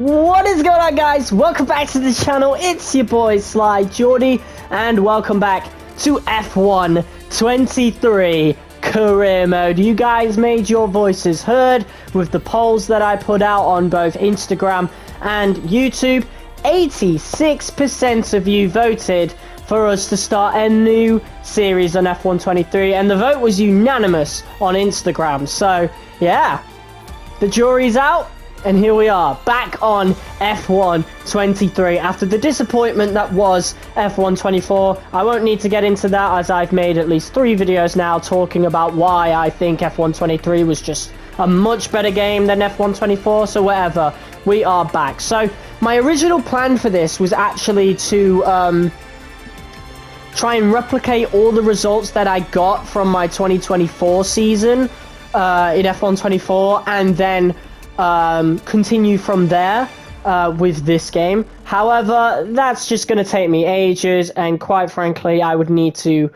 What is going on, guys? Welcome back to the channel. It's your boy Sly Geordie, and welcome back to F1 23 career mode. You guys made your voices heard with the polls that I put out on both Instagram and YouTube. 86% of you voted for us to start a new series on F1 23, and the vote was unanimous on Instagram. So yeah, the jury's out. And here we are, back on F1 23 after the disappointment that was F1 24. I won't need to get into that, as I've made at least 3 videos now talking about why I think F1 23 was just a much better game than F1 24. So whatever, we are back. So my original plan for this was actually to try and replicate all the results that I got from my 2024 season in F1 24, and then continue from there with this game. However, that's just going to take me ages, and quite frankly, I would need to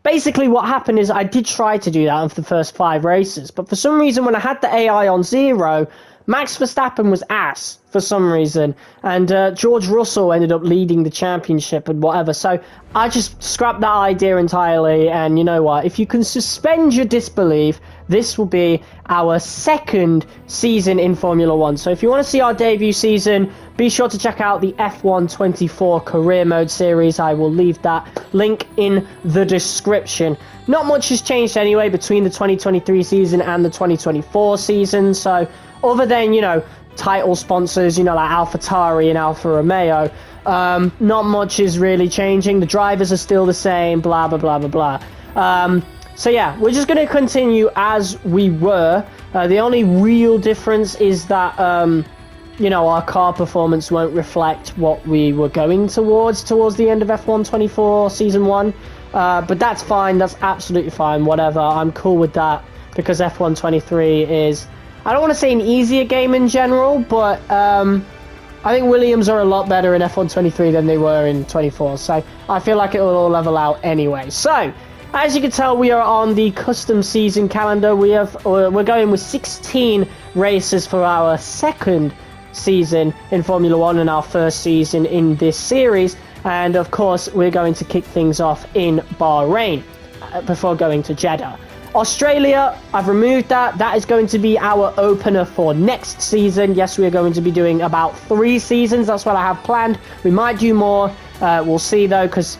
basically what happened is I did try to do that for the first 5 races, but for some reason when I had the AI on 0, Max Verstappen was ass for some reason, and George Russell ended up leading the championship and whatever. So I just scrapped that idea entirely, and you know what, if you can suspend your disbelief, this will be our second season in Formula 1. So if you want to see our debut season, be sure to check out the F1 24 career mode series. I will leave that link in the description. Not much has changed anyway between the 2023 season and the 2024 season. So other than, you know, title sponsors, you know, like AlphaTauri and Alfa Romeo, not much is really changing. The drivers are still the same, blah, blah, blah, blah, blah. So yeah, we're just going to continue as we were. The only real difference is that, you know, our car performance won't reflect what we were going towards the end of F1 24 Season 1. But that's fine, that's absolutely fine, whatever. I'm cool with that, because F1 23 is, I don't want to say an easier game in general, but I think Williams are a lot better in F1 23 than they were in 24. So I feel like it will all level out anyway. So as you can tell, we are on the custom season calendar. We're going with 16 races for our second season in Formula 1 and our first season in this series. And of course, we're going to kick things off in Bahrain before going to Jeddah. Australia, I've removed that. That is going to be our opener for next season. Yes, we are going to be doing about 3 seasons. That's what I have planned. We might do more. We'll see though, because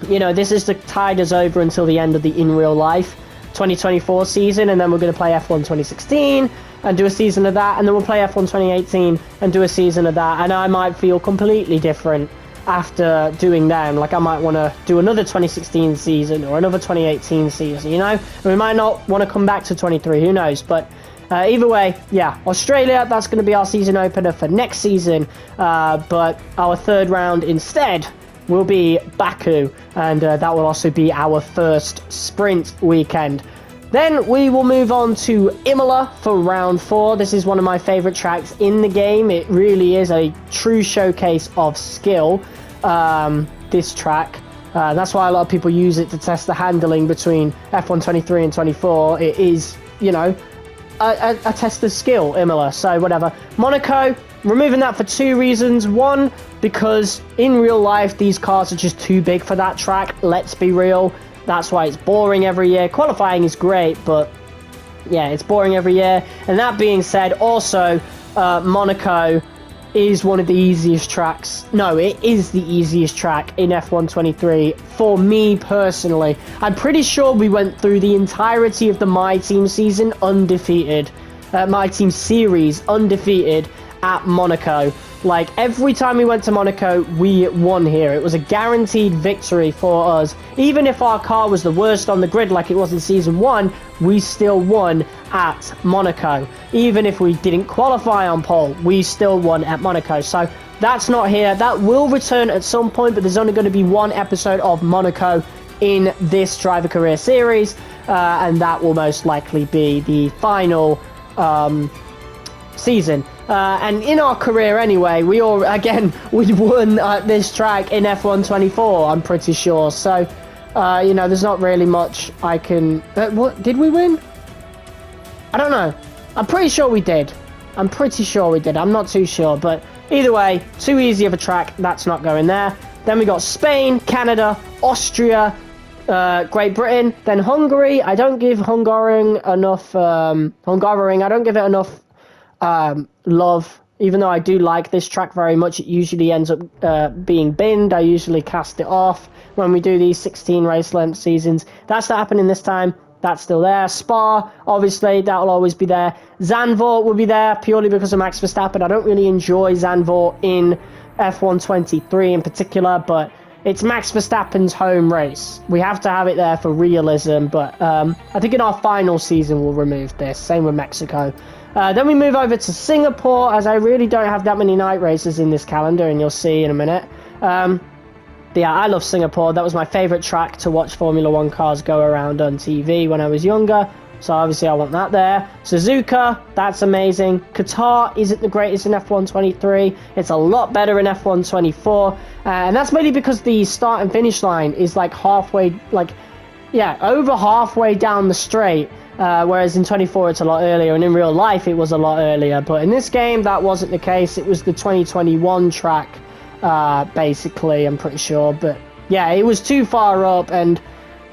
you know, this is to tide us over until the end of the in real life 2024 season, and then we're going to play F1 2016 and do a season of that, and then we'll play F1 2018 and do a season of that. And I might feel completely different after doing them. Like I might want to do another 2016 season or another 2018 season, you know, and we might not want to come back to 23, who knows. But either way, yeah, Australia, that's going to be our season opener for next season, but our third round instead will be Baku, and that will also be our first sprint weekend. Then we will move on to Imola for round 4. This is one of my favorite tracks in the game. It really is a true showcase of skill, this track. That's why a lot of people use it to test the handling between F1 23 and 24. It is, you know, a test of skill, Imola, so whatever. Monaco, removing that for 2 reasons. One, because in real life, these cars are just too big for that track. Let's be real. That's why it's boring every year. Qualifying is great, but yeah, it's boring every year. And that being said, also, Monaco is one of the easiest tracks. No, it is the easiest track in F1 23 for me personally. I'm pretty sure we went through the entirety of the My Team season undefeated. My Team series undefeated at Monaco. Like, every time we went to Monaco, we won here. It was a guaranteed victory for us. Even if our car was the worst on the grid like it was in Season 1, we still won at Monaco. Even if we didn't qualify on pole, we still won at Monaco. So that's not here. That will return at some point, but there's only going to be 1 episode of Monaco in this Driver Career Series, and that will most likely be the final season. And in our career anyway, we won this track in F1 24, I'm pretty sure. So, you know, there's not really much I can... what, did we win? I don't know. I'm pretty sure we did. I'm pretty sure we did. I'm not too sure, but either way, too easy of a track. That's not going there. Then we got Spain, Canada, Austria, Great Britain, then Hungary. I don't give Hungaroring enough. I don't give it enough love. Even though I do like this track very much, it usually ends up being binned. I usually cast it off when we do these 16 race length seasons. That's not happening this time. That's still there. Spa, obviously, that will always be there. Zandvoort will be there purely because of Max Verstappen. I don't really enjoy Zandvoort in F1 23 in particular, but it's Max Verstappen's home race. We have to have it there for realism, but I think in our final season we'll remove this. Same with Mexico. Then we move over to Singapore, as I really don't have that many night races in this calendar, and you'll see in a minute. Yeah, I love Singapore. That was my favourite track to watch Formula 1 cars go around on TV when I was younger. So obviously I want that there. Suzuka, that's amazing. Qatar isn't the greatest in F1 23. It's a lot better in F1 24. And that's mainly because the start and finish line is like halfway, over halfway down the straight. Whereas in 24 it's a lot earlier, and in real life it was a lot earlier. But in this game that wasn't the case. It was the 2021 track, basically, I'm pretty sure. But yeah, it was too far up, and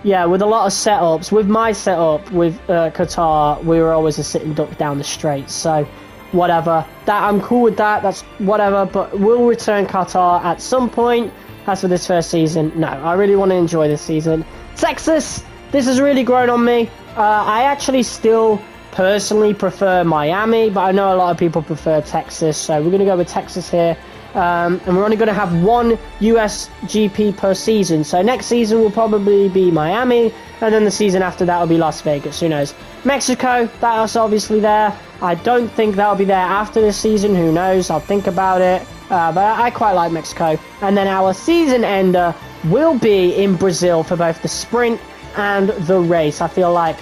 yeah, with a lot of setups. With my setup with Qatar, we were always a sitting duck down the straight. So whatever, that I'm cool with that. That's whatever. But we'll return Qatar at some point. As for this first season, no, I really want to enjoy this season. Texas, this has really grown on me. I actually still personally prefer Miami, but I know a lot of people prefer Texas, so we're going to go with Texas here. And we're only going to have one US GP per season, so next season will probably be Miami, and then the season after that will be Las Vegas. Who knows? Mexico, that's obviously there. I don't think that'll be there after this season. Who knows? I'll think about it. But I quite like Mexico. And then our season ender will be in Brazil for both the sprint and the race. I feel like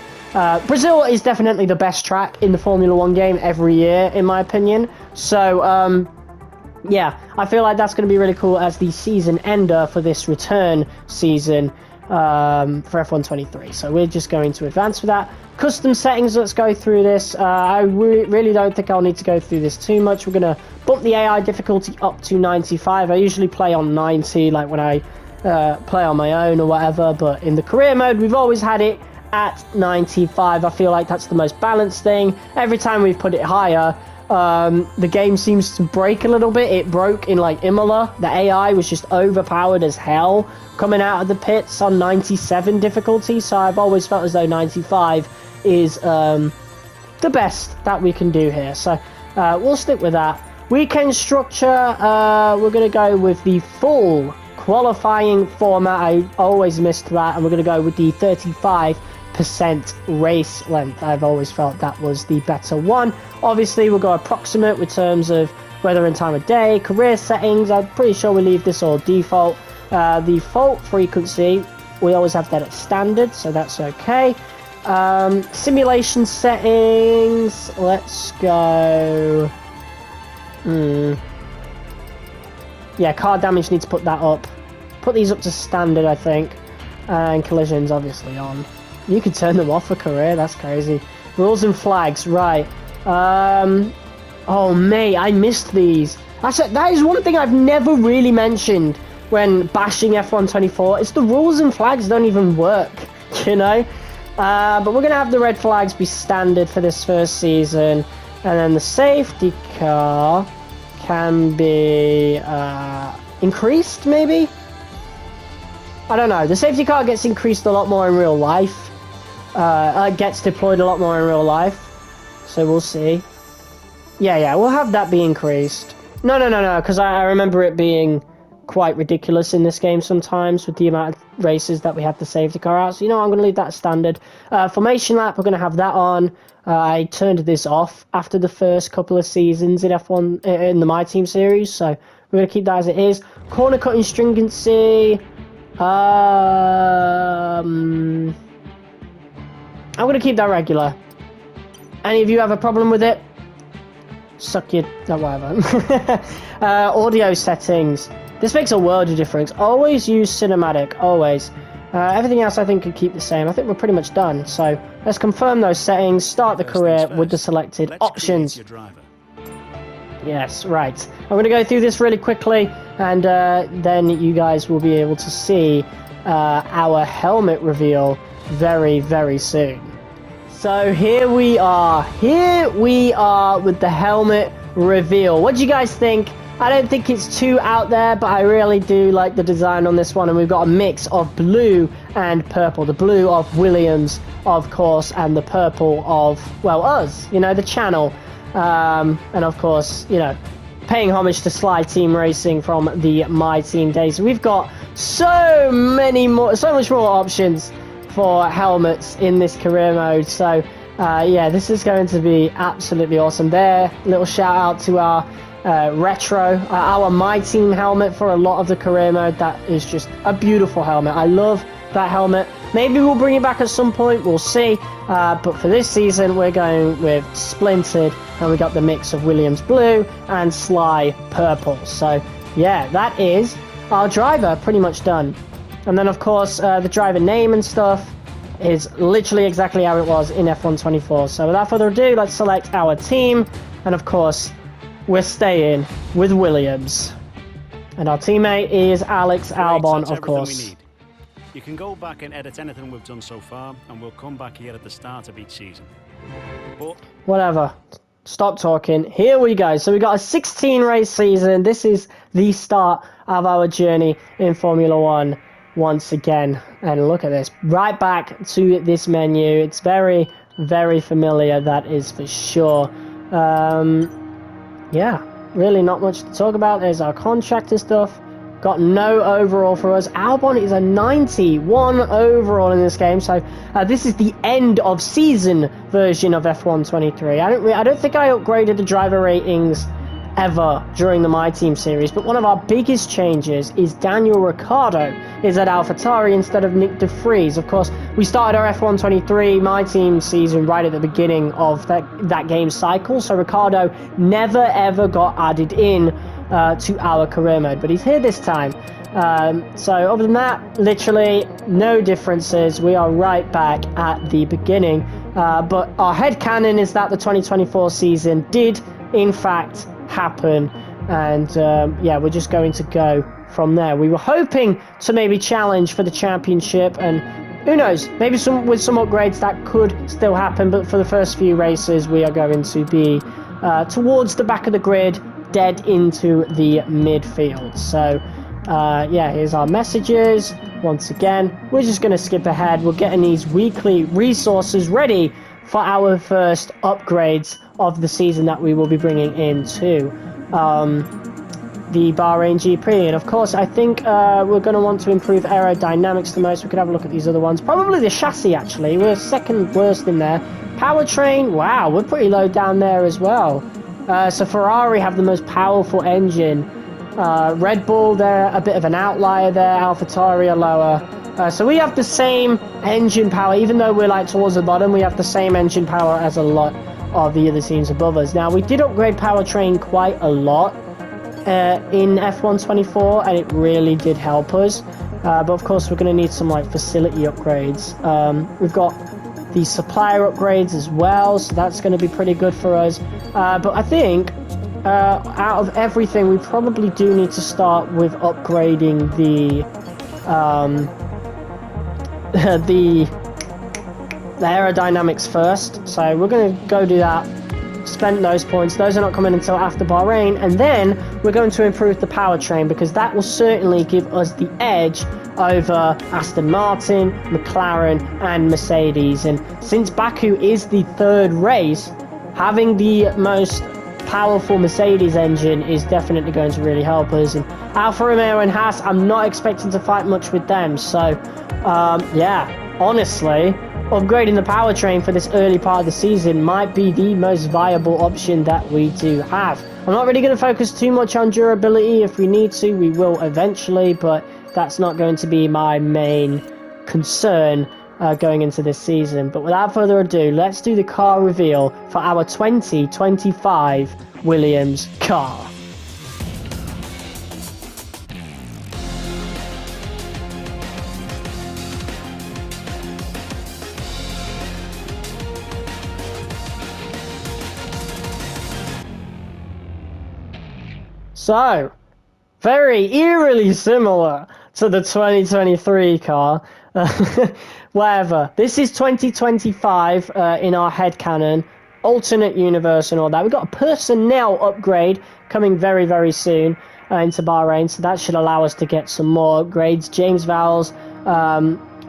Brazil is definitely the best track in the Formula 1 game every year, in my opinion. So, yeah, I feel like that's going to be really cool as the season ender for this return season for F1 23. So we're just going to advance for that. Custom settings, let's go through this. I really don't think I'll need to go through this too much. We're going to bump the AI difficulty up to 95. I usually play on 90, like when I play on my own or whatever, but in the career mode we've always had it at 95. I feel like that's the most balanced thing. Every time we've put it higher, the game seems to break a little bit. It broke in like Imola. The AI was just overpowered as hell coming out of the pits on 97 difficulty, so I've always felt as though 95 is the best that we can do here. So we'll stick with that. Weekend structure, we're going to go with the full qualifying format. I always missed that, and we're going to go with the 35% race length. I've always felt that was the better one. Obviously we'll go approximate with terms of weather and time of day. Career settings, I'm pretty sure we leave this all default. The fault frequency, we always have that at standard, so that's okay. Simulation settings, let's go yeah, car damage, need to put that up. Put these up to standard, I think. And collisions obviously on. You could turn them off for career, that's crazy. Rules and flags, right. Oh mate, I missed these. Actually, that is one thing I've never really mentioned when bashing F1 24. It's the rules and flags don't even work, you know? But we're going to have the red flags be standard for this first season. And then the safety car can be increased, maybe? I don't know. The safety car gets increased a lot more in real life. Gets deployed a lot more in real life. So we'll see. Yeah, we'll have that be increased. No, because I remember it being quite ridiculous in this game sometimes with the amount of races that we have the safety car out. So, you know, I'm going to leave that standard. Formation lap, we're going to have that on. I turned this off after the first couple of seasons in F1 in the My Team series, so we're going to keep that as it is. Corner cutting stringency. I'm going to keep that regular. Any of you have a problem with it? Suck your... No, whatever. Audio settings. This makes a world of difference. Always use cinematic, always. Everything else I think could keep the same. I think we're pretty much done. So let's confirm those settings, start the career with the selected options. Yes, right. I'm going to go through this really quickly, and then you guys will be able to see our helmet reveal very, very soon. So here we are. Here we are with the helmet reveal. What do you guys think? I don't think it's too out there, but I really do like the design on this one. And we've got a mix of blue and purple. The blue of Williams, of course, and the purple of, well, us, you know, the channel. And of course, you know, paying homage to Sly Team Racing from the My Team days. We've got so much more options for helmets in this career mode. So yeah, this is going to be absolutely awesome. There, little shout out to our retro, our My Team helmet for a lot of the career mode. That is just a beautiful helmet. I love that helmet. Maybe we'll bring it back at some point, we'll see. But for this season, we're going with Splintered, and we got the mix of Williams blue and Sly purple. So yeah, that is our driver pretty much done. And then of course, the driver name and stuff is literally exactly how it was in F1 24. So without further ado, let's select our team. And of course, we're staying with Williams. And our teammate is Alex Albon, of course. You can go back and edit anything we've done so far, and we'll come back here at the start of each season. But whatever. Stop talking. Here we go. So we got a 16 race season. This is the start of our journey in Formula One once again. And look at this. Right back to this menu. It's very, very familiar, that is for sure. Yeah, really not much to talk about. There's our contractor stuff. Got no overall for us. Albon is a 91 overall in this game. So this is the end of season version of F1 23. I don't think I upgraded the driver ratings ever during the My Team series, but one of our biggest changes is Daniel Ricciardo is at AlphaTauri instead of Nick De Vries. Of course, we started our F1 23 My Team season right at the beginning of that game cycle, so Ricciardo never ever got added in to our career mode, but he's here this time. So other than that, literally no differences. We are right back at the beginning, but our headcanon is that the 2024 season did in fact happen, and yeah, we're just going to go from there. We were hoping to maybe challenge for the championship, and who knows, maybe with some upgrades that could still happen, but for the first few races we are going to be towards the back of the grid, dead into the midfield. So yeah, here's our messages. Once again, we're just going to skip ahead. We're getting these weekly resources ready for our first upgrades of the season that we will be bringing into the Bahrain GP. And of course, I think we're going to want to improve aerodynamics the most. We could have a look at these other ones. Probably the chassis, actually. We're second worst in there. Powertrain, wow, we're pretty low down there as well. So Ferrari have the most powerful engine. Red Bull, they're a bit of an outlier there. AlphaTauri are lower. So we have the same engine power, even though we're like towards the bottom, we have the same engine power as a lot of the other teams above us. Now, we did upgrade powertrain quite a lot in F1 24, and it really did help us. But of course, we're going to need some like facility upgrades. We've got the supplier upgrades as well, so that's going to be pretty good for us. But I think out of everything, we probably do need to start with upgrading the aerodynamics first. So we're going to go do that, spend those points. Those are not coming until after Bahrain, and then we're going to improve the powertrain, because that will certainly give us the edge over Aston Martin, McLaren and Mercedes. And since Baku is the third race, having the most powerful Mercedes engine is definitely going to really help us. And Alfa Romeo and Haas, I'm not expecting to fight much with them. So yeah, honestly, upgrading the powertrain for this early part of the season might be the most viable option that we do have. I'm not really going to focus too much on durability. If we need to, we will eventually, but that's not going to be my main concern going into this season. But without further ado, let's do the car reveal for our 2025 Williams car. So, very eerily similar to the 2023 car. Whatever. This is 2025 in our headcanon. Alternate universe and all that. We've got a personnel upgrade coming very, very soon into Bahrain, so that should allow us to get some more upgrades. James Vowles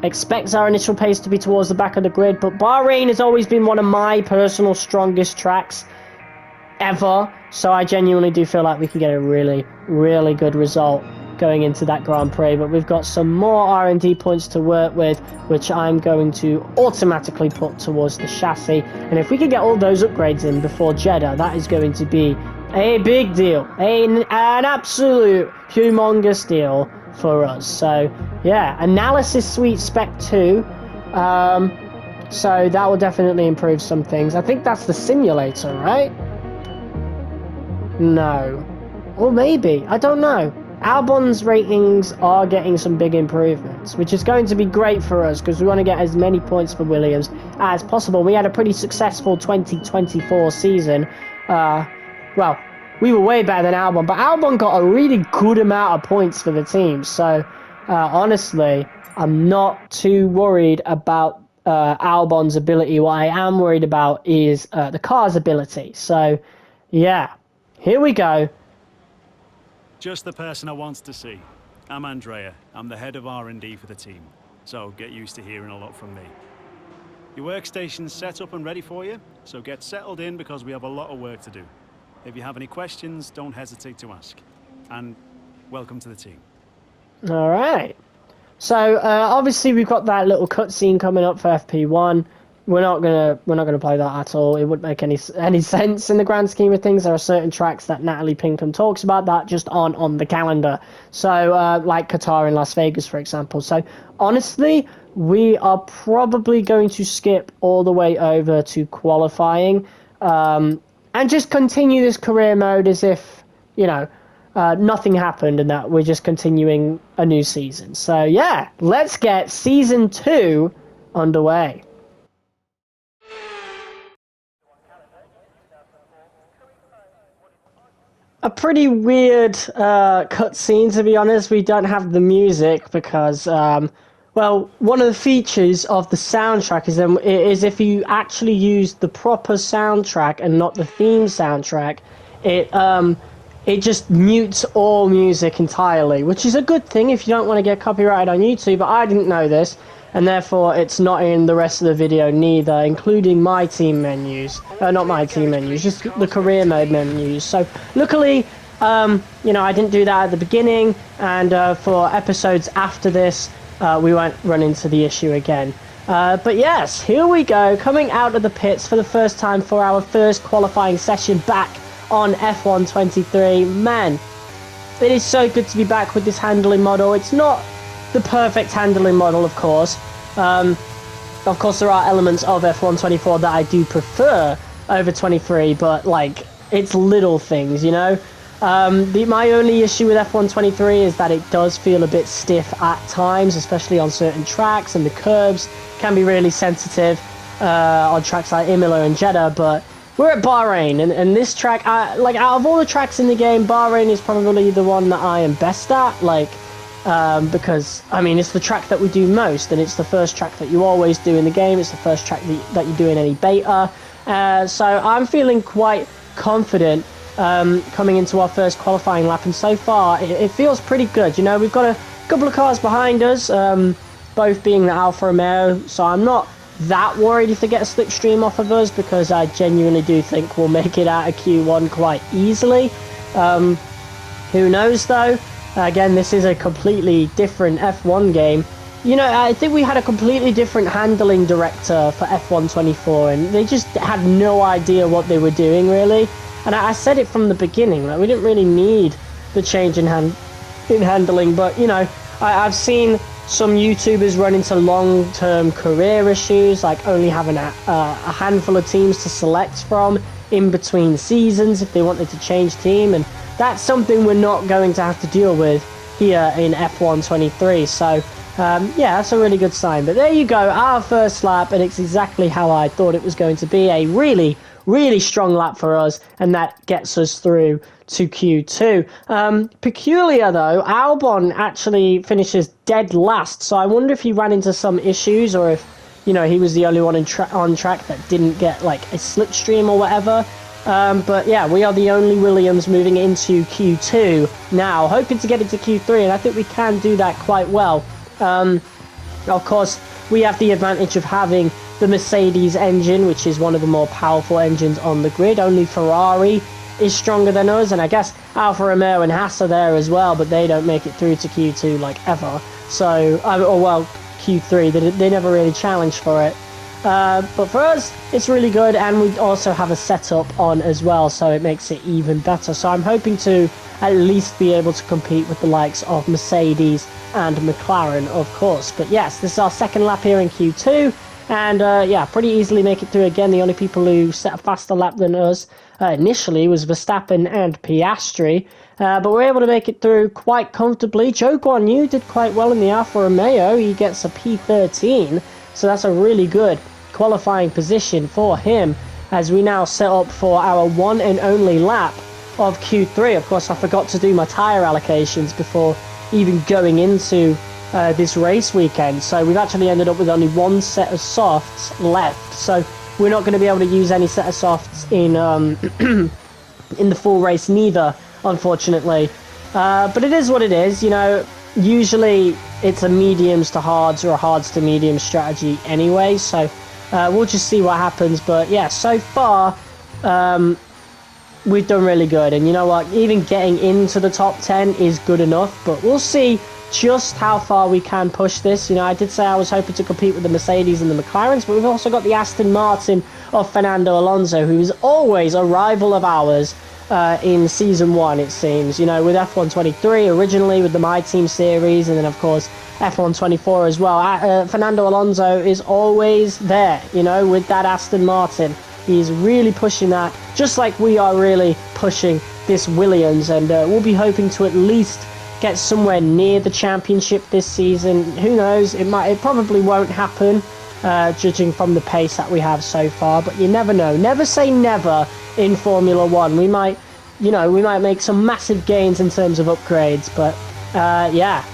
expects our initial pace to be towards the back of the grid, but Bahrain has always been one of my personal strongest tracks ever, so I genuinely do feel like we can get a really, really good result going into that Grand Prix. But we've got some more R&D points to work with, which I'm going to automatically put towards the chassis, and if we can get all those upgrades in before Jeddah, that is going to be a big deal, an absolute humongous deal for us. So yeah, analysis suite spec 2, so that will definitely improve some things. I think that's the simulator, right? No. Or maybe. I don't know. Albon's ratings are getting some big improvements, which is going to be great for us because we want to get as many points for Williams as possible. We had a pretty successful 2024 season. Well, we were way better than Albon, but Albon got a really good amount of points for the team. So, honestly, I'm not too worried about Albon's ability. What I am worried about is the car's ability. So, yeah. Here we go. Just the person I want to see. I'm Andrea. I'm the head of R&D for the team. So get used to hearing a lot from me. Your workstation's set up and ready for you, so get settled in because we have a lot of work to do. If you have any questions, don't hesitate to ask. And welcome to the team. All right. So obviously we've got that little cutscene coming up for FP1. We're not gonna play that at all. It wouldn't make any sense in the grand scheme of things. There are certain tracks that Natalie Pinkham talks about that just aren't on the calendar. So like Qatar and Las Vegas, for example. So honestly, we are probably going to skip all the way over to qualifying and just continue this career mode as if, you know, nothing happened and that we're just continuing a new season. So yeah, let's get season 2 underway. A pretty weird cutscene, to be honest. We don't have the music because, well, one of the features of the soundtrack is if you actually use the proper soundtrack and not the theme soundtrack, it just mutes all music entirely, which is a good thing if you don't want to get copyrighted on YouTube, but I didn't know this, and therefore it's not in the rest of the video neither, including my team menus. Not my team menus, just the career mode menus. So luckily, you know, I didn't do that at the beginning, and for episodes after this, we won't run into the issue again. But yes, here we go, coming out of the pits for the first time for our first qualifying session back on F1 23. Man, it is so good to be back with this handling model. It's not the perfect handling model, of course. Of course, there are elements of F1 24 that I do prefer over 23, but, like, it's little things, you know? My only issue with F1 23 is that it does feel a bit stiff at times, especially on certain tracks, and the curbs can be really sensitive on tracks like Imola and Jeddah, but we're at Bahrain, and this track, like, out of all the tracks in the game, Bahrain is probably the one that I am best at, like, because, I mean, it's the track that we do most, and it's the first track that you always do in the game. It's the first track that you do in any beta. So I'm feeling quite confident coming into our first qualifying lap, and so far it feels pretty good. You know, we've got a couple of cars behind us, both being the Alfa Romeo, so I'm not that worried if they get a slipstream off of us, because I genuinely do think we'll make it out of Q1 quite easily. Who knows though? Again, this is a completely different F1 game. You know, I think we had a completely different handling director for F1 24, and they just had no idea what they were doing, really. And I said it from the beginning, like, we didn't really need the change in handling, but, you know, I've seen some YouTubers run into long-term career issues, like only having a handful of teams to select from in between seasons if they wanted to change team, and that's something we're not going to have to deal with here in F1 23. So yeah, that's a really good sign. But there you go, our first lap, and it's exactly how I thought it was going to be. A really, really strong lap for us, and that gets us through to Q2. Peculiar though, Albon actually finishes dead last, so I wonder if he ran into some issues or if, you know, he was the only one on track that didn't get like a slipstream or whatever. But yeah, we are the only Williams moving into Q2 now, hoping to get into Q3, and I think we can do that quite well. Of course, we have the advantage of having the Mercedes engine, which is one of the more powerful engines on the grid. Only Ferrari is stronger than us, and I guess Alfa Romeo and Haas are there as well, but they don't make it through to Q2 like ever. So, or well, Q3, they never really challenged for it. But for us, it's really good, and we also have a setup on as well, so it makes it even better. So I'm hoping to at least be able to compete with the likes of Mercedes and McLaren, of course. But yes, this is our second lap here in Q2, and yeah, pretty easily make it through again. The only people who set a faster lap than us initially was Verstappen and Piastri, but we're able to make it through quite comfortably. Zhou Guanyu did quite well in the Alfa Romeo. He gets a P13, so that's a really good qualifying position for him as we now set up for our one and only lap of Q3. Of course, I forgot to do my tyre allocations before even going into this race weekend, so we've actually ended up with only one set of softs left, so we're not going to be able to use any set of softs in in the full race neither, unfortunately. But it is what it is, you know. Usually it's a mediums to hards or a hards to mediums strategy anyway, so we'll just see what happens. But yeah, so far we've done really good, and you know what, even getting into the top 10 is good enough, but we'll see just how far we can push this. You know, I did say I was hoping to compete with the Mercedes and the McLarens, but we've also got the Aston Martin of Fernando Alonso, who is always a rival of ours in Season 1, it seems. You know, with F1 23 originally, with the My Team series, and then of course F1 24 as well. Fernando Alonso is always there, you know, with that Aston Martin. He's really pushing that, just like we are really pushing this Williams, and we'll be hoping to at least get somewhere near the championship this season. Who knows, it probably won't happen, judging from the pace that we have so far, but you never know. Never say never in Formula 1. We might, you know, we might make some massive gains in terms of upgrades, but yeah.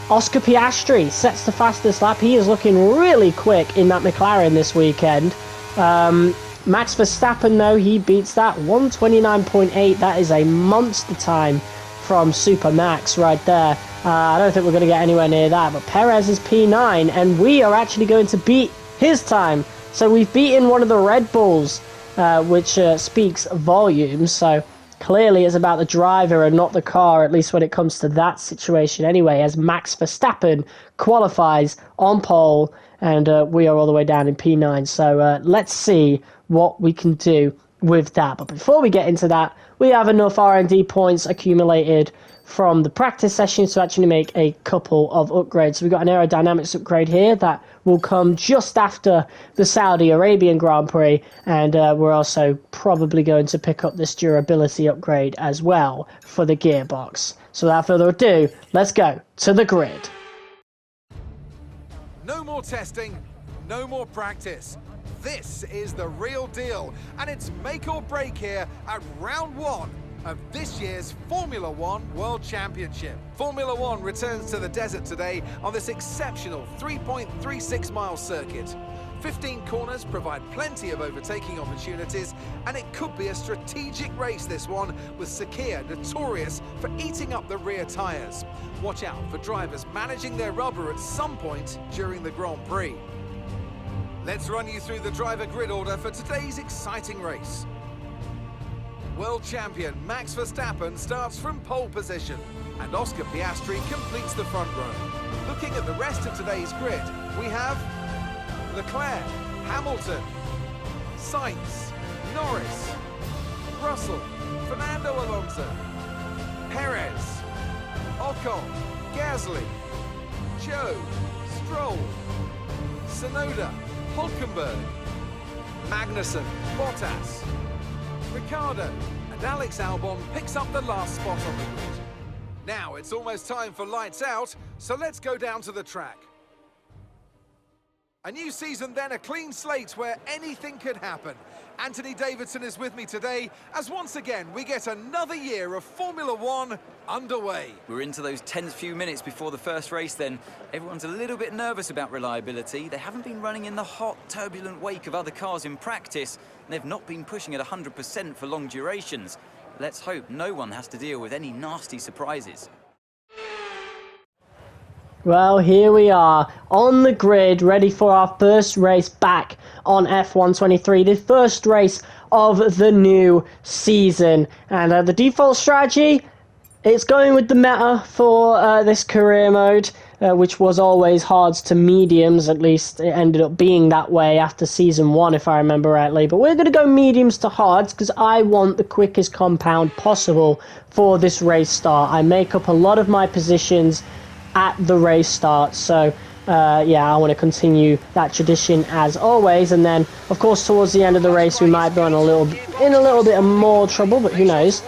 Oscar Piastri sets the fastest lap. He is looking really quick in that McLaren this weekend. Max Verstappen, though, he beats that 129.8. That is a monster time from Super Max right there. I don't think we're going to get anywhere near that, but Perez is P9, and we are actually going to beat his time. So we've beaten one of the Red Bulls, which speaks volumes. So clearly it's about the driver and not the car, at least when it comes to that situation anyway, as Max Verstappen qualifies on pole, and we are all the way down in P9. So let's see what we can do with that. But before we get into that, we have enough R&D points accumulated from the practice sessions to actually make a couple of upgrades. So we've got an aerodynamics upgrade here that will come just after the Saudi Arabian Grand Prix, and we're also probably going to pick up this durability upgrade as well for the gearbox. So without further ado, let's go to the grid. No more testing, no more practice. This is the real deal, and it's make or break here at round 1 of this year's Formula 1 World Championship. Formula 1 returns to the desert today on this exceptional 3.36-mile circuit. 15 corners provide plenty of overtaking opportunities, and it could be a strategic race, this one, with Sakhir notorious for eating up the rear tyres. Watch out for drivers managing their rubber at some point during the Grand Prix. Let's run you through the driver grid order for today's exciting race. World champion Max Verstappen starts from pole position, and Oscar Piastri completes the front row. Looking at the rest of today's grid, we have Leclerc, Hamilton, Sainz, Norris, Russell, Fernando Alonso, Perez, Ocon, Gasly, Zhou, Stroll, Tsunoda, Hulkenberg, Magnussen, Bottas, Ricciardo, and Alex Albon picks up the last spot on the grid. Now it's almost time for lights out, so let's go down to the track. A new season then, a clean slate where anything could happen. Anthony Davidson is with me today as once again we get another year of Formula One underway. We're into those tense few minutes before the first race then. Everyone's a little bit nervous about reliability. They haven't been running in the hot, turbulent wake of other cars in practice. And they've not been pushing at 100% for long durations. Let's hope no one has to deal with any nasty surprises. Well, here we are on the grid, ready for our first race back on F123, the first race of the new season. And the default strategy, it's going with the meta for this career mode, which was always hards to mediums. At least it ended up being that way after season 1, if I remember rightly. But we're going to go mediums to hards because I want the quickest compound possible for this race start. I make up a lot of my positions at the race start, so yeah, I want to continue that tradition as always. And then of course towards the end of the race we might be in a little bit of more trouble, but who knows.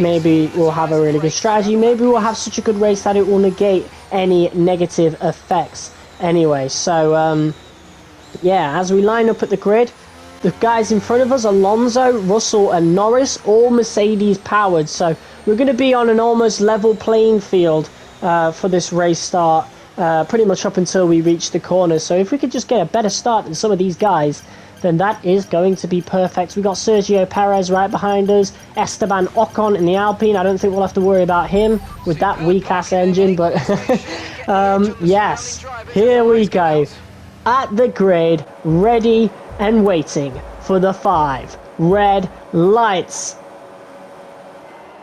Maybe we'll have a really good strategy, maybe we'll have such a good race that it will negate any negative effects anyway. So yeah, as we line up at the grid, the guys in front of us, Alonso, Russell and Norris, all Mercedes powered, so we're going to be on an almost level playing field for this race start, pretty much up until we reach the corners. So if we could just get a better start than some of these guys, then that is going to be perfect. We got Sergio Perez right behind us, Esteban Ocon in the Alpine. I don't think we'll have to worry about him with that weak ass engine, but yes, here we go at the grid, ready and waiting for the 5 red lights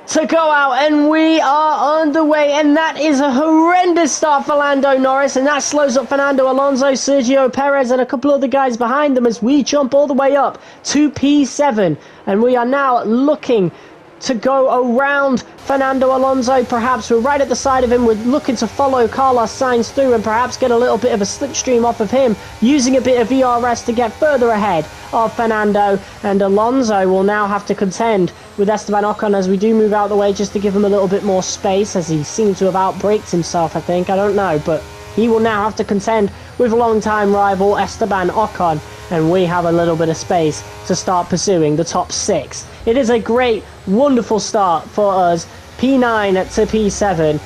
to go out, and we are underway. And that is a horrendous start for Lando Norris, and that slows up Fernando Alonso, Sergio Perez and a couple other guys behind them as we jump all the way up to P7, and we are now looking to go around Fernando Alonso. Perhaps we're right at the side of him. We're looking to follow Carlos Sainz through and perhaps get a little bit of a slipstream off of him, using a bit of VRS to get further ahead of Fernando. And Alonso will now have to contend with Esteban Ocon as we do move out of the way, just to give him a little bit more space, as he seemed to have outbraked himself, I think. I don't know, but he will now have to contend with long-time rival Esteban Ocon, and we have a little bit of space to start pursuing the top 6. It is a great, wonderful start for us. P9 to P7.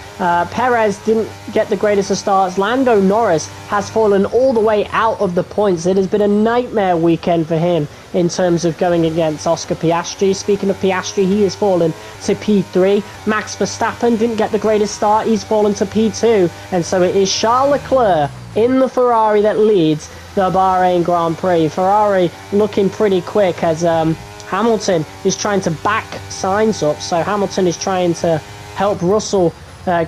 Perez didn't get the greatest of starts. Lando Norris has fallen all the way out of the points. It has been a nightmare weekend for him in terms of going against Oscar Piastri. Speaking of Piastri, he has fallen to P3. Max Verstappen didn't get the greatest start. He's fallen to P2. And so it is Charles Leclerc in the Ferrari that leads the Bahrain Grand Prix. Ferrari looking pretty quick as Hamilton is trying to back Sainz up, so Hamilton is trying to help Russell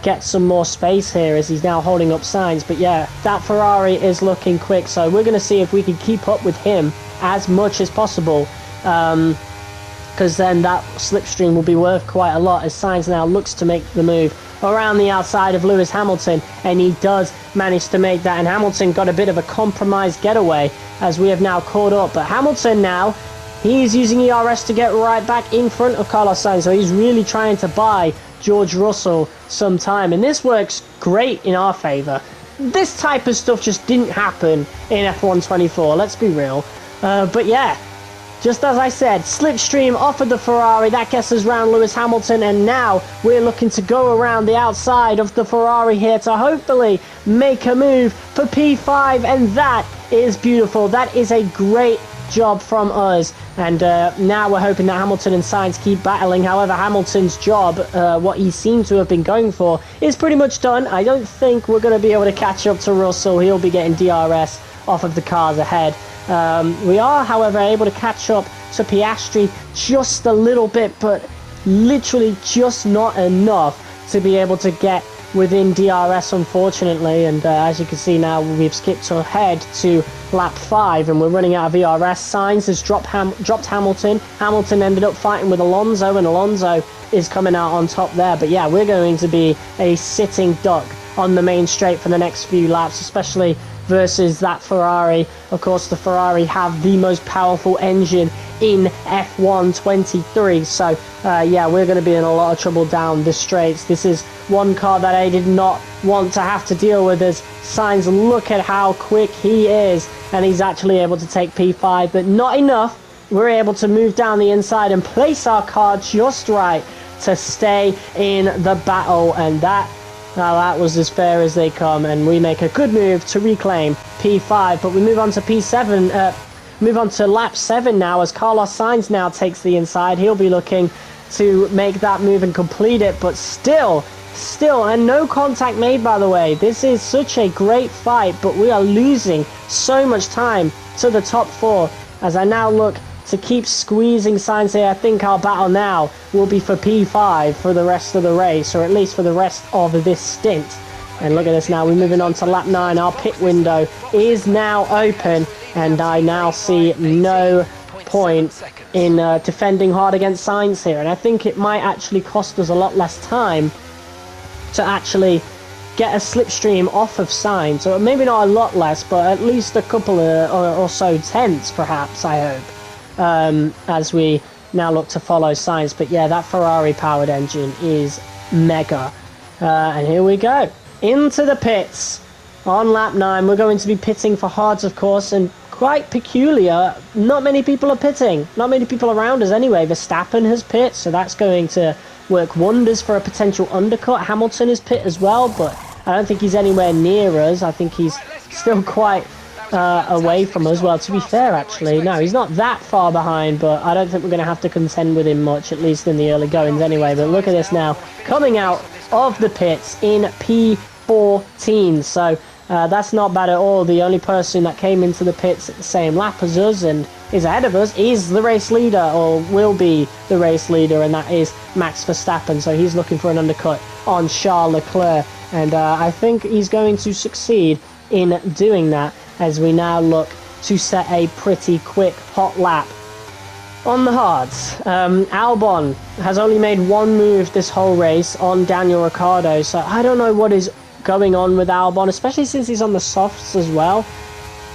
get some more space here as he's now holding up Sainz. But yeah, that Ferrari is looking quick, so we're going to see if we can keep up with him as much as possible, because then that slipstream will be worth quite a lot as Sainz now looks to make the move around the outside of Lewis Hamilton, and he does manage to make that, and Hamilton got a bit of a compromised getaway as we have now caught up. But Hamilton now, he is using ERS to get right back in front of Carlos Sainz, so he's really trying to buy George Russell some time, and this works great in our favour. This type of stuff just didn't happen in F124, let's be real. But yeah, just as I said, slipstream off of the Ferrari, that gets us round Lewis Hamilton, and now we're looking to go around the outside of the Ferrari here to hopefully make a move for P5, and that is beautiful. That is a great job from us, and now we're hoping that Hamilton and Sainz keep battling. However, Hamilton's job, what he seemed to have been going for, is pretty much done. I don't think we're going to be able to catch up to Russell. He'll be getting DRS off of the cars ahead. We are, however, able to catch up to Piastri just a little bit, but literally just not enough to be able to get within DRS, unfortunately. And as you can see now, we've skipped ahead to lap 5 and we're running out of ERS. Sainz has dropped Hamilton. Hamilton ended up fighting with Alonso, and Alonso is coming out on top there. But yeah, we're going to be a sitting duck on the main straight for the next few laps, especially versus that Ferrari. Of course, the Ferrari have the most powerful engine in F1 23. So, yeah, we're going to be in a lot of trouble down the straights. This is one car that I did not want to have to deal with as Sainz. Look at how quick he is, and he's actually able to take P5, but not enough. We're able to move down the inside and place our car just right to stay in the battle, and that was as fair as they come, and we make a good move to reclaim P5. But we move on to P7, move on to lap 7 now, as Carlos Sainz now takes the inside. He'll be looking to make that move and complete it, but still, and no contact made, by the way. This is such a great fight, but we are losing so much time to the top 4. As I now look to keep squeezing Sainz here, I think our battle now will be for P5 for the rest of the race, or at least for the rest of this stint. And look at this now, we're moving on to lap 9. Our pit window is now open, and I now see no point in defending hard against Sainz here. And I think it might actually cost us a lot less time to actually get a slipstream off of Sainz, or maybe not a lot less, but at least a couple or so tenths perhaps, I hope. As we now look to follow Sainz. But yeah, that Ferrari powered engine is mega. And here we go into the pits on lap 9. We're going to be pitting for hards, of course, and quite peculiar, not many people are pitting, not many people around us anyway. Verstappen has pit, so that's going to work wonders for a potential undercut. Hamilton has pit as well, but I don't think he's anywhere near us. I think he's still quite away from us. Well, to be fair, actually, no, he's not that far behind, but I don't think we're going to have to contend with him much, at least in the early goings anyway. But look at this now, coming out of the pits in P14, so that's not bad at all. The only person that came into the pits at the same lap as us and is ahead of us is the race leader, or will be the race leader, and that is Max Verstappen. So he's looking for an undercut on Charles Leclerc, and I think he's going to succeed in doing that, as we now look to set a pretty quick hot lap on the hards. Albon has only made one move this whole race on Daniel Ricciardo, so I don't know what is going on with Albon, especially since he's on the softs as well.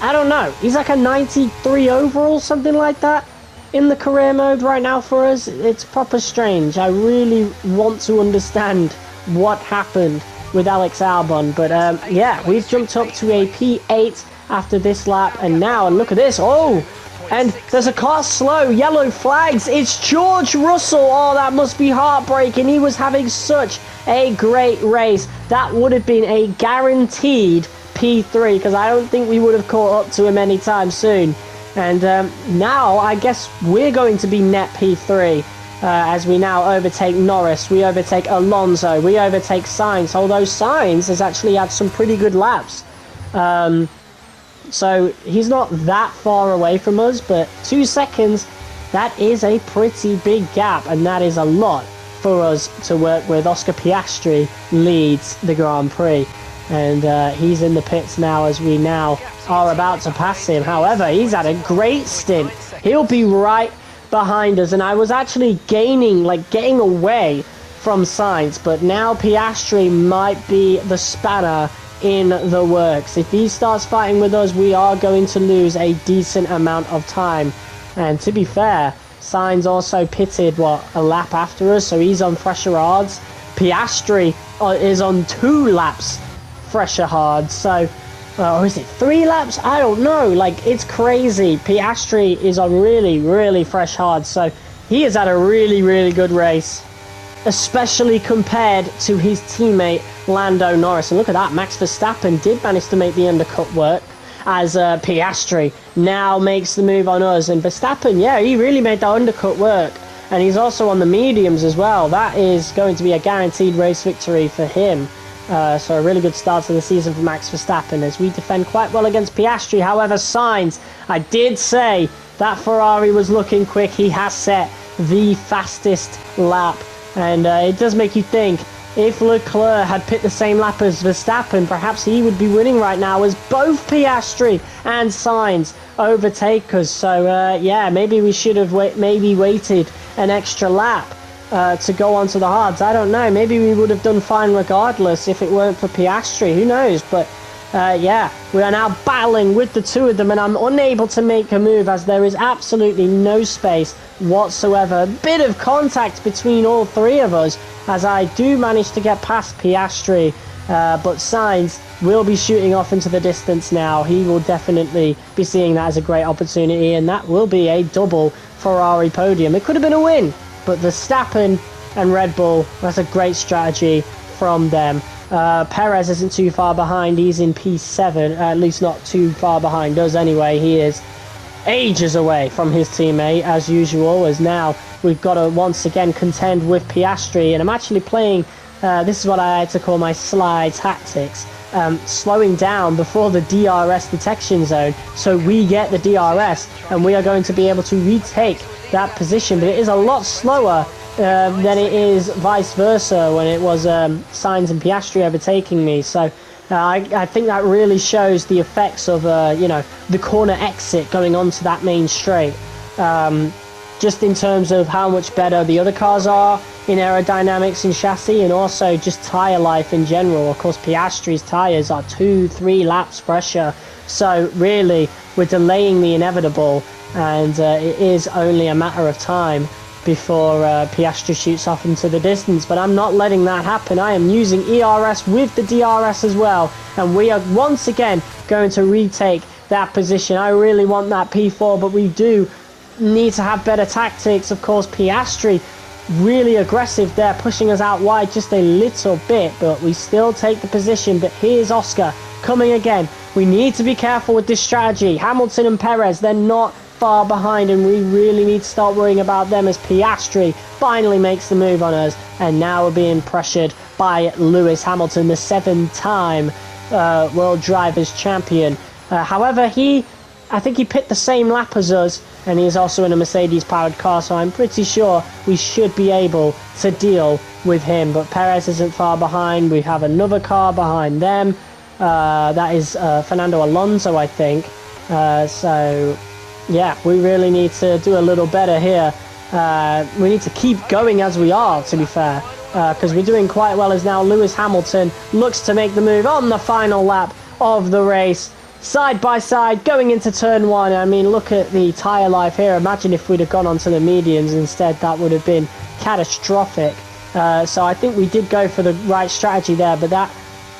I don't know. He's like a 93 overall, something like that, in the career mode right now for us. It's proper strange. I really want to understand what happened with Alex Albon, but yeah, we've jumped up to a P8 after this lap, and now, and look at this, oh, and there's a car slow, yellow flags, it's George Russell. Oh, that must be heartbreaking. He was having such a great race. That would have been a guaranteed P3, because I don't think we would have caught up to him anytime soon. And now I guess we're going to be net P3, as we now overtake Norris, we overtake Alonso, we overtake Sainz, although Sainz has actually had some pretty good laps. So he's not that far away from us, but 2 seconds, that is a pretty big gap, and that is a lot for us to work with. Oscar Piastri leads the Grand Prix, and he's in the pits now as we now are about to pass him. However, he's had a great stint. He'll be right behind us, and I was actually gaining, like getting away from Sainz, but now Piastri might be the spanner in the works. If he starts fighting with us, we are going to lose a decent amount of time. And to be fair, Sainz also pitted, what, a lap after us, so he's on fresher hards. Piastri is on 2 laps fresher hards, so or is it 3 laps? I don't know, like, it's crazy. Piastri is on really fresh hards, so he has had a really good race, especially compared to his teammate Lando Norris. And look at that, Max Verstappen did manage to make the undercut work, as Piastri now makes the move on us. And Verstappen, yeah, he really made that undercut work, and he's also on the mediums as well. That is going to be a guaranteed race victory for him. So a really good start to the season for Max Verstappen, as we defend quite well against Piastri. However, Sainz, I did say that Ferrari was looking quick. He has set the fastest lap, and it does make you think, if Leclerc had picked the same lap as Verstappen, perhaps he would be winning right now, as both Piastri and Sainz overtake us. So yeah, maybe we should have waited an extra lap to go onto the hards. I don't know, maybe we would have done fine regardless if it weren't for Piastri, who knows. But yeah, we are now battling with the two of them, and I'm unable to make a move as there is absolutely no space whatsoever. A bit of contact between all three of us as I do manage to get past Piastri, but Sainz will be shooting off into the distance now. He will definitely be seeing that as a great opportunity, and that will be a double Ferrari podium. It could have been a win, but Verstappen and Red Bull, that's a great strategy from them. Perez isn't too far behind. He's in P7, at least not too far behind us anyway. He is ages away from his teammate, as usual, as now we've got to once again contend with Piastri, and I'm actually playing, this is what I like to call my slide tactics, slowing down before the DRS detection zone, so we get the DRS, and we are going to be able to retake that position, but it is a lot slower than it is vice versa when it was Sainz and Piastri overtaking me. So I think that really shows the effects of you know, the corner exit going onto that main straight, just in terms of how much better the other cars are in aerodynamics and chassis, and also just tyre life in general. Of course, Piastri's tyres are 2-3 laps fresher, so really we're delaying the inevitable, and it is only a matter of time before Piastri shoots off into the distance. But I'm not letting that happen. I am using ERS with the DRS as well, and we are once again going to retake that position. I really want that P4, but we do need to have better tactics. Of course, Piastri really aggressive there, pushing us out wide just a little bit, but we still take the position. But here's Oscar coming again. We need to be careful with this strategy. Hamilton and Perez, they're not far behind, and we really need to start worrying about them as Piastri finally makes the move on us, and now we're being pressured by Lewis Hamilton, the 7-time World Drivers' Champion. However, I think he picked the same lap as us, and he is also in a Mercedes-powered car, so I'm pretty sure we should be able to deal with him. But Perez isn't far behind. We have another car behind them. That is Fernando Alonso, I think. So yeah, we really need to do a little better here. We need to keep going as we are, to be fair, because we're doing quite well as now Lewis Hamilton looks to make the move on the final lap of the race. Side by side, going into turn one. I mean, look at the tyre life here. Imagine if we'd have gone onto the mediums instead. That would have been catastrophic. So I think we did go for the right strategy there, but that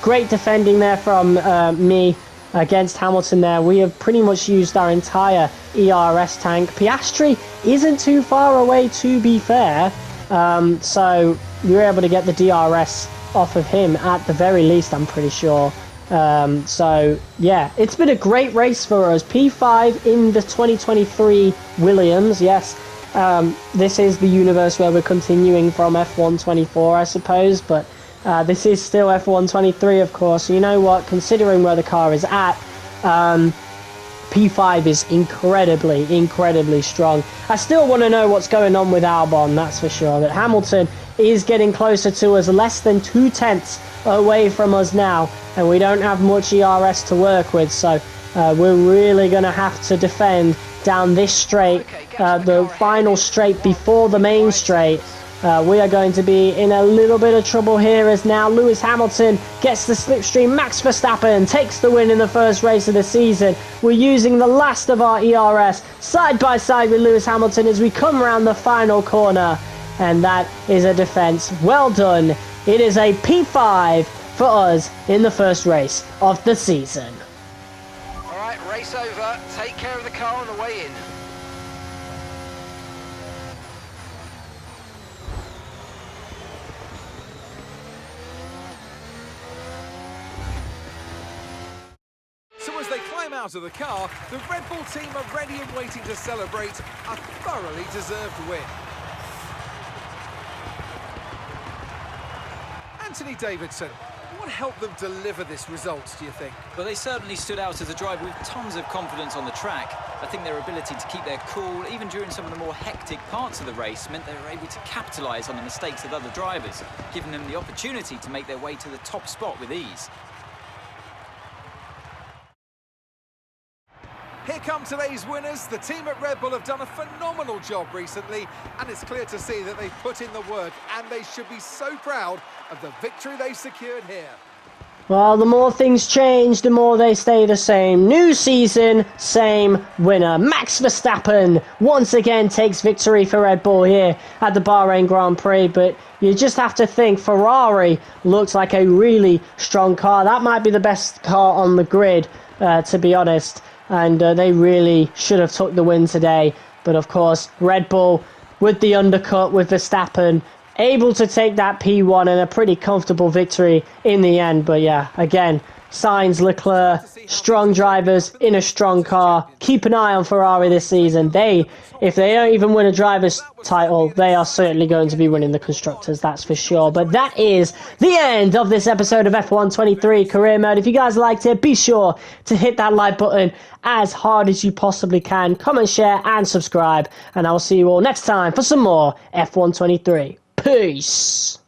great defending there from me against Hamilton there. We have pretty much used our entire ERS tank. Piastri isn't too far away, to be fair, so we were able to get the DRS off of him at the very least, I'm pretty sure. So yeah, it's been a great race for us. P5 in the 2023 Williams. Yes, this is the universe where we're continuing from F1 24, I suppose, but this is still F1 23, of course. You know what, considering where the car is at, P5 is incredibly strong. I still want to know what's going on with Albon, that's for sure. But Hamilton is getting closer to us, less than 2/10 away from us now, and we don't have much ERS to work with, so we're really going to have to defend down this straight, the final straight before the main straight. We are going to be in a little bit of trouble here as now Lewis Hamilton gets the slipstream. Max Verstappen takes the win in the first race of the season. We're using the last of our ERS side by side with Lewis Hamilton as we come around the final corner, and that is a defense well done. It is a P5 for us in the first race of the season. All right, race over. Take care of the car on the way in. So as they climb out of the car, the Red Bull team are ready and waiting to celebrate a thoroughly deserved win. Anthony Davidson, what helped them deliver this result, do you think? Well, they certainly stood out as a driver with tons of confidence on the track. I think their ability to keep their cool, even during some of the more hectic parts of the race, meant they were able to capitalise on the mistakes of other drivers, giving them the opportunity to make their way to the top spot with ease. Here come today's winners. The team at Red Bull have done a phenomenal job recently, and it's clear to see that they've put in the work, and they should be so proud of the victory they secured here. Well, the more things change, the more they stay the same. New season, same winner. Max Verstappen once again takes victory for Red Bull here at the Bahrain Grand Prix. But you just have to think Ferrari looks like a really strong car. That might be the best car on the grid, to be honest. And they really should have took the win today. But of course, Red Bull with the undercut with Verstappen, able to take that P1 and a pretty comfortable victory in the end. But yeah, again, Sainz, Leclerc, strong drivers in a strong car. Keep an eye on Ferrari this season. If they don't even win a driver's title, they are certainly going to be winning the Constructors, that's for sure. But that is the end of this episode of F1 23 Career Mode. If you guys liked it, be sure to hit that like button as hard as you possibly can. Comment, share, and subscribe. And I'll see you all next time for some more F1 23. Peace.